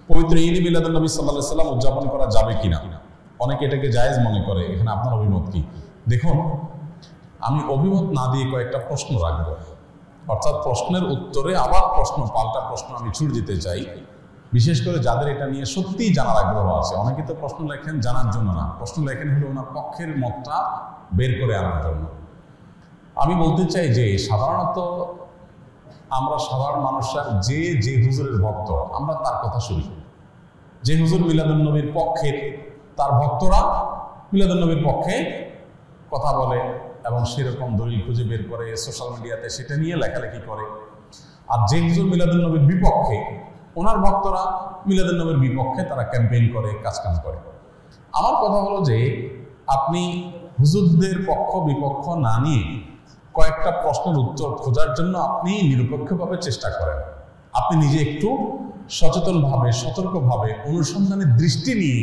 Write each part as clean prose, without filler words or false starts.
পবিত্র ঈদ মিলাদুন নবী সাল্লাল্লাহু আলাইহি ওয়াসাল্লাম উদযাপন করা যাবে কিনা? অনেকে এটাকে জায়েজ মনে করে। এখানে আপনার অভিমত কি? দেখুন, আমি অভিমত না দিয়ে কয়েকটা প্রশ্ন রাখবো, অর্থাৎ প্রশ্নের উত্তরে আবার পাল্টা প্রশ্ন আমি ছুড়ে দিতে চাই, বিশেষ করে যাদের এটা নিয়ে সত্যিই জানার আগ্রহ আছে। অনেকে তো প্রশ্ন লেখেন জানার জন্য না, প্রশ্ন লেখেন হলো ওনার পক্ষের মতটা বের করে আনার জন্য। আমি বলতে চাই যে সাধারণত আমরা সাধারণ মানুষরা যে হুজুরের ভক্ত, আমরা তার কথা শুনি। যে হুজুর মিলাদুন নবীর পক্ষে, তার ভক্তরা মিলাদুন নবীর পক্ষে কথা বলে এবং সেরকম দলিল খুঁজে বের করে সোশ্যাল মিডিয়াতে সেটা নিয়ে লেখালেখি করে। আর যে হুজুর মিলাদুন নবীর বিপক্ষে, ওনার ভক্তরা মিলাদুন নবীর বিপক্ষে তারা ক্যাম্পেইন করে, কাজকাম করে। আমার কথা হলো যে আপনি হুজুরদের পক্ষ বিপক্ষ না নিয়ে কয়েকটা প্রশ্নের উত্তর খোঁজার জন্য আপনি নিরপেক্ষভাবে চেষ্টা করেন। আপনি নিজে একটু সচেতনভাবে, সতর্কভাবে, অনুসন্ধানের দৃষ্টি নিয়ে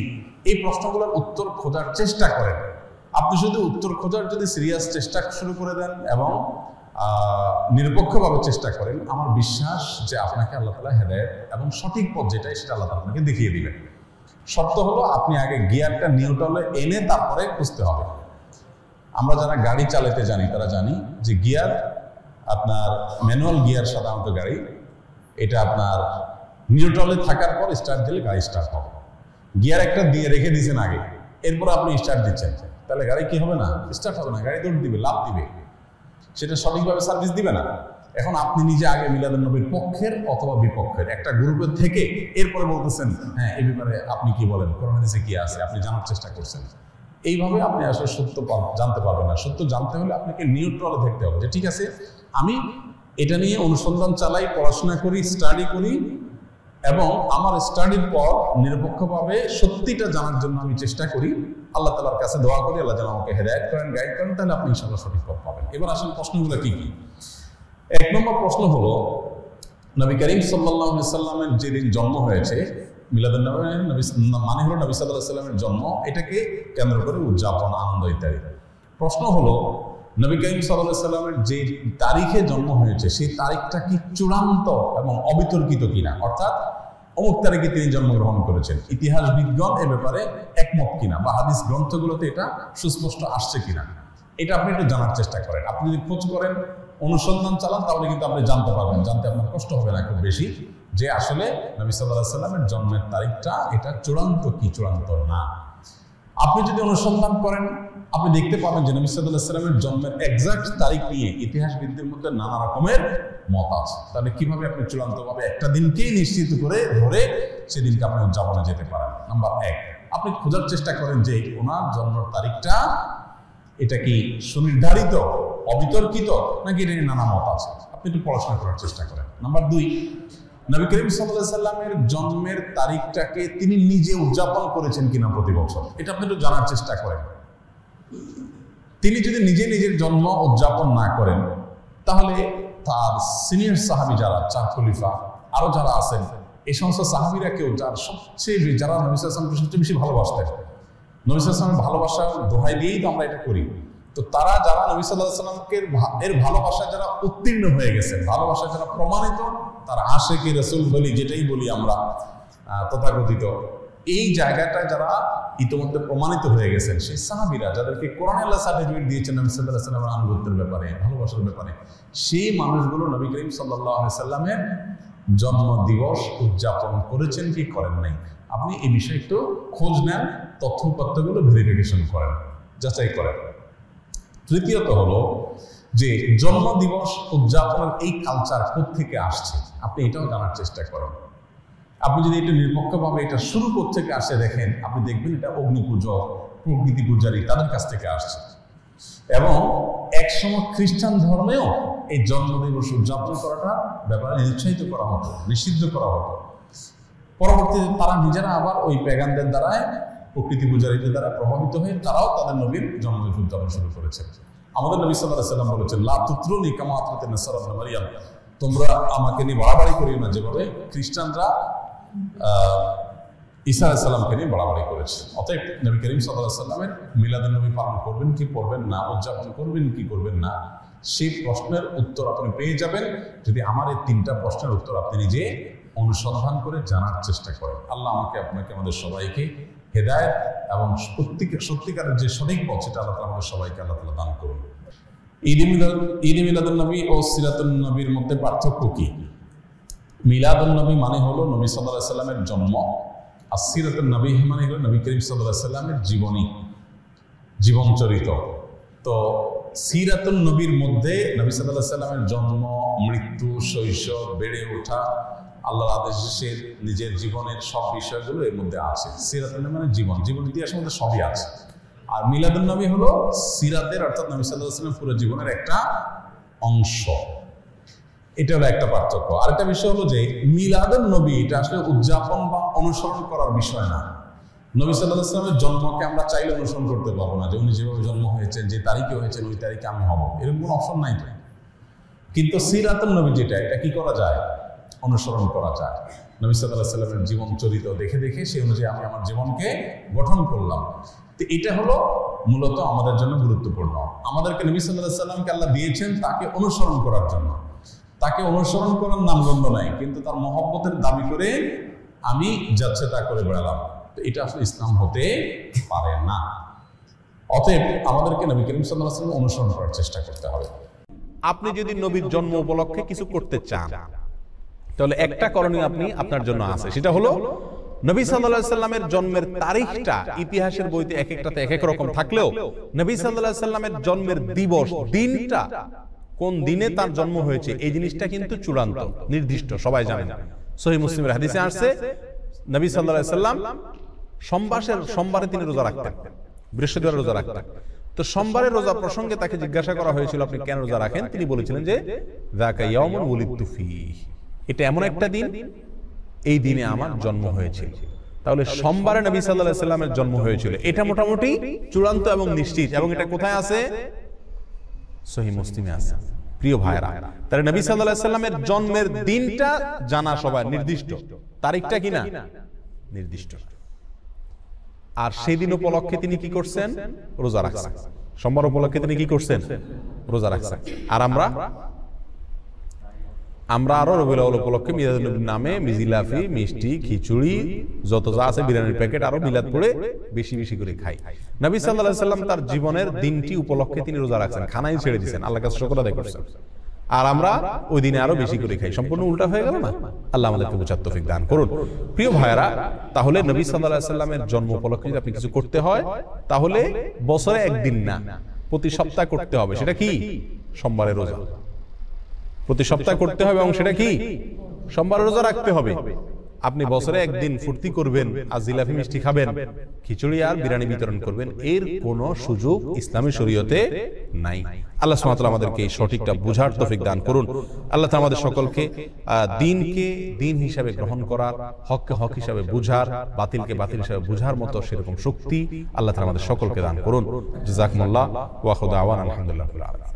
এই প্রশ্নগুলোর উত্তর খোঁজার চেষ্টা করেন। আপনি শুধু উত্তর খোঁজার যদি সিরিয়াস চেষ্টা শুরু করে দেন এবং নিরপেক্ষভাবে চেষ্টা করেন, আমার বিশ্বাস যে আপনাকে আল্লাহ তাআলা হেদায়েত এবং সঠিক পথ যেটাই সেটা আল্লাহ তাআলা আপনাকে দেখিয়ে দিবেন। শর্ত হলো আপনি আগে গিয়ারটা নিউট্রালে এনে তারপরে খুঁজতে হবে। আমরা যারা গাড়ি চালাতে জানি তারা জানি যে গিয়ার, আপনার ম্যানুয়াল গিয়ার সাধারণত গাড়ি, এটা আপনার নিউট্রালে থাকার পর স্টার্ট দিলে গাড়ি স্টার্ট হবে। গিয়ার একটা দিয়ে রেখে দিয়েছেন আগে, এরপর আপনি স্টার্ট দিচ্ছেন, তাহলে গাড়ি কি হবে না? স্টার্ট হবে না, গাড়ি দৌড় দিবে, লাফ দিবে, সেটা সঠিকভাবে সার্ভিস দিবে না। এখন আপনি নিজে আগে মিলাদুন নবীর পক্ষের অথবা বিপক্ষের একটা গ্রুপের থেকে এরপরে বলতেছেন হ্যাঁ এই ব্যাপারে আপনি কি বলেন, কোরআন হাদিসে কি আছে, আপনি জানার চেষ্টা করছেন। এইভাবে আপনি আসলে সত্য জানতে পারবেন না। সত্য জানতে হলে আপনাকে নিউট্রালে থাকতে হবে যে ঠিক আছে, আমি এটা নিয়ে অনুসন্ধান চালাই, পড়াশোনা করি, স্টাডি করি এবং আমার স্টাডির পর নিরপেক্ষভাবে সত্যিটা জানার জন্য আমি চেষ্টা করি। আল্লাহ তাআলার কাছে দোয়া করি আল্লাহ যেন আমাকে হেদায়েত করেন, গাইড করেন, তাহলে আপনি ইনশাআল্লাহ সঠিক পথ পাবেন। এবার আসলে প্রশ্নগুলো কি কি? এক নম্বর প্রশ্ন হলো, নবী করিম সাল্লাল্লাহু আলাইহি ওয়াসাল্লামের যেদিন জন্ম হয়েছে, মিলাদুন নবী মানে হলো নবী সাল্লাল্লাহু আলাইহি ওয়াসাল্লামের জন্ম, এটাকে কেন্দ্র করে উদযাপন, আনন্দ ইত্যাদি। প্রশ্ন হলো, নবী করিম সাল্লাল্লাহু আলাইহি ওয়াসাল্লামের যে তারিখে জন্ম হয়েছে সেই তারিখটা কি চূড়ান্ত এবং অবিতর্কিত কিনা, অর্থাৎ অমুক তারিখে তিনি জন্মগ্রহণ করেছেন, ইতিহাসবিদগণ এ ব্যাপারে একমত কিনা বা হাদিস গ্রন্থগুলোতে এটা সুস্পষ্ট আসছে কিনা, এটা আপনি একটু জানার চেষ্টা করেন। আপনি যদি খোঁজ করেন, অনুসন্ধান চালান, তাহলে কিন্তু আপনি জানতে পারবেন, জানতে আপনার কষ্ট হবে না খুব বেশি, যে আসলে নবী সাল্লাল্লাহু আলাইহি ওয়াসাল্লামের জন্মের তারিখটা এটা চূড়ান্ত কি চূড়ান্ত না। আপনি যদি অনুসন্ধান করেন, আপনি দেখতে পাবেন যে নবী সাল্লাল্লাহু আলাইহি ওয়াসাল্লামের জন্মের এক্সাক্ট তারিখ নিয়ে ইতিহাসবিদদের মধ্যে নানা রকমের মত আছে। তাহলে কিভাবে আপনি চূড়ান্তভাবে একটা দিনকেই নিশ্চিত করে ধরে সেদিনকে আপনি উদযাপনে যেতে পারেন? নাম্বার এক, আপনি খোঁজার চেষ্টা করেন যে ওনার জন্মের তারিখটা এটা কি সুনির্ধারিত, অবিতর্কিত, নাকি এটা নিয়ে নানা মত আছে, আপনি একটু পড়াশোনা করার চেষ্টা করেন। নাম্বার দুই, নবী করিম সাল্লাল্লাহু আলাইহি ওয়াসাল্লামের জন্মের তারিখটাকে তিনি নিজে উদযাপন করেছেন কিনা প্রতি বছর, এটা আপনি একটু জানার চেষ্টা করেন। তিনি যদি নিজের জন্ম উদযাপন না করেন, তাহলে তার সিনিয়র সাহাবী যারা, চার খলিফা আরো যারা আছেন, এই সমস্ত সাহাবীরা কেউ যারা নবী সাল্লাল্লাহু আলাইহি ওয়াসাল্লামকে সবচেয়ে বেশি ভালোবাসতেন, নবী সাল্লাল্লাহু আলাইহি ওয়াসাল্লামের ভালোবাসার দোহাই দিয়েই তো আমরা এটা করি, তো তারা যারা নবী সাল্লাল্লাহু আলাইহি ওয়াসাল্লামকে এর ভালোবাসায় যারা উত্তীর্ণ হয়ে গেছেন, ভালোবাসায় যারা প্রমাণিত, তারা আশিকি রাসূল বলি, যেটাই বলি আমরা তথাকথিত, এই জায়গাটায় যারা ইতিমধ্যে প্রমাণিত হয়ে গেছেন, সেই সাহাবীরা যাদেরকে কোরআনে আল্লাহ সার্টিফিকেট দিয়েছেন নবী সাল্লাল্লাহু আলাইহি ওয়াসাল্লামের আনুগত্যের ব্যাপারে, ভালোবাসার ব্যাপারে, সেই মানুষগুলো নবী করিম সাল্লাল্লাহু আলাইহি ওয়াসাল্লামের জন্ম দিবস উদযাপন করেছেন কি করেন নাই, আপনি এই বিষয়ে একটু খোঁজ নেন, তথ্যপত্রগুলো ভেরিফিকেশন করেন, যাচাই করেন। তৃতীয়ত হলো যে জন্ম দিবস উদযাপনের এই কালচার কোত্থেকে আসছে, আপনি এটাও জানার চেষ্টা করেন। আপনি যদি এটা নিরপেক্ষভাবে এটা শুরু কোত্থেকে আসে দেখেন, আপনি দেখবেন এটা অগ্নি পূজক, প্রকৃতি পূজারী তাদের কাছ থেকে আসছে। এবং একসময় খ্রিস্টান ধর্মেও এই জন্মদিবস উদযাপন করাটা ব্যাপারে নিরুৎসাহিত করা হতো, নিষিদ্ধ করা হতো। পরবর্তীতে তারা নিজেরা আবার ওই প্যাগানদের দ্বারায়, প্রকৃতি পূজারীদের দ্বারা প্রভাবিত হয়ে তারাও তাদের নবীর জন্মদিবস উদযাপন শুরু করেছে। আমাদের নবী সাল্লাল্লাহু আলাইহি ওয়াসাল্লাম বলেছেন, লা তুতরুনি কামা আতরাতিন নাসারা ইবনে মারইয়াম, তোমরা আমাকে নিয়ে বাড়াবাড়ি করিও না যেভাবে খ্রিস্টানরা ঈসা আলাইহিস সালামকে নিয়ে বাড়াবাড়ি করেছে। অতএব নবী করিম সাল্লাল্লাহু আলাইহি ওয়াসাল্লামের মিলাদুন নবী পালন করবেন কি করবেন না, উদযাপন করবেন কি করবেন না, সেই প্রশ্নের উত্তর আপনি পেয়ে যাবেন যদি আমার এই তিনটা প্রশ্নের উত্তর আপনি নিজে অনুসন্ধান করে জানার চেষ্টা করেন। আল্লাহ আমাকে আপনাকে আমাদের সবাইকে হেদায়েত এবং সত্যিকারের যে সঠিক পথ সেটা আল্লাহ তাআলা আমাদের সবাইকে আল্লাহ তাআলা দান করুন। ঈদ মিলাদুন নবী ও সিরাতুন নবীর মধ্যে পার্থক্য কি? মিলাদুন নবী মানে হলো নবী সাল্লাল্লাহু আলাইহি সাল্লামের জন্ম, আর সিরাতুন নবী মানে হলো নবী করিম সাল্লাল্লাহু আলাইহি সাল্লামের জীবন চরিত। তো সিরাতুন নবীর মধ্যে নবী সাল্লাল্লাহু আলাইহি সাল্লামের জন্ম, মৃত্যু, শৈশব, বেড়ে ওঠা, আল্লাহর আদেশে নিজের জীবনের সব বিষয়গুলো এর মধ্যে আছে। সিরাতুন নবী মানে জীবন ইতিহাসের মধ্যে সবই আছে। আর মিলাদুন নবী হলো সিরাতের অর্থাৎ নবী সাল্লাল্লাহু আলাইহি সাল্লামের পুরো জীবনের একটা অংশ। এটা হলো একটা পার্থক্য। আরেকটা বিষয় হলো যে মিলাদুন নবী এটা আসলে উদযাপন বা অনুসরণ করার বিষয় না। নবী সাল্লাল্লাহু আলাইহি সাল্লামের জন্মকে আমরা চাইলে অনুসরণ করতে পারবো না, যে উনি যেভাবে জন্ম হয়েছেন, যে তারিখে হয়েছেন ওই তারিখে আমি হব, এরকম কোনো অপশন নাই তো। কিন্তু সিরাতুন নবী যেটা, এটা কি করা যায়? অনুসরণ করা যায়। নবী সাল্লাল্লাহু আলাইহি সাল্লামের জীবন চরিত্র দেখে দেখে সেই অনুযায়ী আমি আমার জীবনকে গঠন করলাম। তো এটা হলো মূলত আমাদের জন্য গুরুত্বপূর্ণ। আমাদেরকে নবী সাল্লাল্লাহু আলাইহি সাল্লামকে আল্লাহ দিয়েছেন তাকে অনুসরণ করার জন্য। তাকে অনুসরণ করার নামগন্ধ নাই, কিন্তু তার মহব্বতের দাবি করে আমি যাচ্ছে তা করে বেড়ালাম, তো এটা আসলে ইসলাম হতে পারে না। অতএব আমাদেরকে নবী করিম সাল্লাল্লাহু আলাইহি ওয়াসাল্লাম অনুসরণ করার চেষ্টা করতে হবে। আপনি যদি নবীর জন্ম উপলক্ষে কিছু করতে চান, তাহলে একটা করণীয় আপনি আপনার জন্য আছে, সেটা হলো নবী সাল্লাল্লাহু আলাইহি সাল্লামের জন্মের তারিখটা ইতিহাসের বইতে এক একটাতে এক এক রকম থাকলেও নবী সাল্লাল্লাহু আলাইহি সাল্লামের জন্মের দিবস, দিনটা, কোন দিনে তার জন্ম হয়েছে এই জিনিসটা কিন্তু চূড়ান্ত, নির্দিষ্ট, সবাই জানেন। সহিহ মুসলিমের হাদিসে আসছে নবী সাল্লাল্লাহু আলাইহি সাল্লাম সোমবারে তিনি রোজা রাখতেন, বৃহস্পতিবার রোজা রাখতেন। তো সোমবারের রোজা প্রসঙ্গে তাকে জিজ্ঞাসা করা হয়েছিল আপনি কেন রোজা রাখেন? তিনি বলেছিলেন যে যাকা ইয়াউমুন ওয়ালিদতু ফীহি, এটা এমন একটা দিন, এই দিনে আমার জন্ম হয়েছিল। তাহলে সোমবারে নবী সাল্লাল্লাহু আলাইহি সাল্লামের জন্ম হয়েছিল, এটা মোটামুটি চূড়ান্ত এবং নিশ্চিত। এবং এটা কোথায় আছে? সহিহ মুসলিমে আছে। প্রিয় ভাইরা, তাহলে নবী সাল্লাল্লাহু আলাইহি সাল্লামের জন্মের দিনটা জানা সবাই, নির্দিষ্ট, তারিখটা কি না নির্দিষ্ট। আর সেই দিন উপলক্ষে তিনি কি করছেন? রোজা রাখছেন। সোমবার উপলক্ষে তিনি কি করছেন? রোজা রাখছেন। আর আমরা আরো রবিউল আউয়াল উপলক্ষে মিলাদুন নবীর নামে মিজিলাফি, মিষ্টি, খিচুড়ি, যত যা আছে, বিরিয়ানির প্যাকেট, আরো মিলাদ পড়ে বেশি বেশি করে খাই। নবী সাল্লাল্লাহু আলাইহি সাল্লাম তার জীবনের দিনটি উপলক্ষে তিনি রোজা রাখছেন, খানাই ছেড়ে দিয়েছেন, আল্লাহর কাছে শুকর আদায় করছেন। আর আমরা ওই দিনে আরো বেশি করে খাই। সম্পূর্ণ উল্টা হয়ে গেল না? আল্লাহ আমাদেরকে বোঝার তৌফিক দান করুন। প্রিয় ভাইরা, তাহলে নবী সাল্লাল্লাহু আলাইহি সাল্লামের জন্ম উপলক্ষে যদি আপনি কিছু করতে হয়, তাহলে বছরে একদিন না, প্রতি সপ্তাহে করতে হবে। সেটা কি? সোমবারের রোজা প্রতি সপ্তাহে করতে হবে, এবং সেটা কি? সোমবারের রোজা রাখতে হবে। আপনি বছরে একদিন ফুর্তি করবেন আর জিলাপি মিষ্টি খাবেন, খিচুড়ি আর বিরিয়ানি বিতরণ করবেন, এর কোনো সুযোগ ইসলামী শরীয়তে নাই। আল্লাহ সুবহানাহু ওয়া তাআলা আমাদেরকে এই সঠিকটা বুঝার তৌফিক দান করুন। আল্লাহ তাআলা আমাদের সকলকে দ্বীনকে দ্বীন হিসাবে গ্রহণ করার, হককে হক হিসাবে বুঝার, বাতিলকে বাতিল হিসাবে বুঝার মতো সেরকম শক্তি আল্লাহ তাআলা আমাদের সকলকে দান করুন। জাযাকুমুল্লাহ ওয়া খুদা আওয়ান, আলহামদুলিল্লাহ রাব্বিল আলামিন।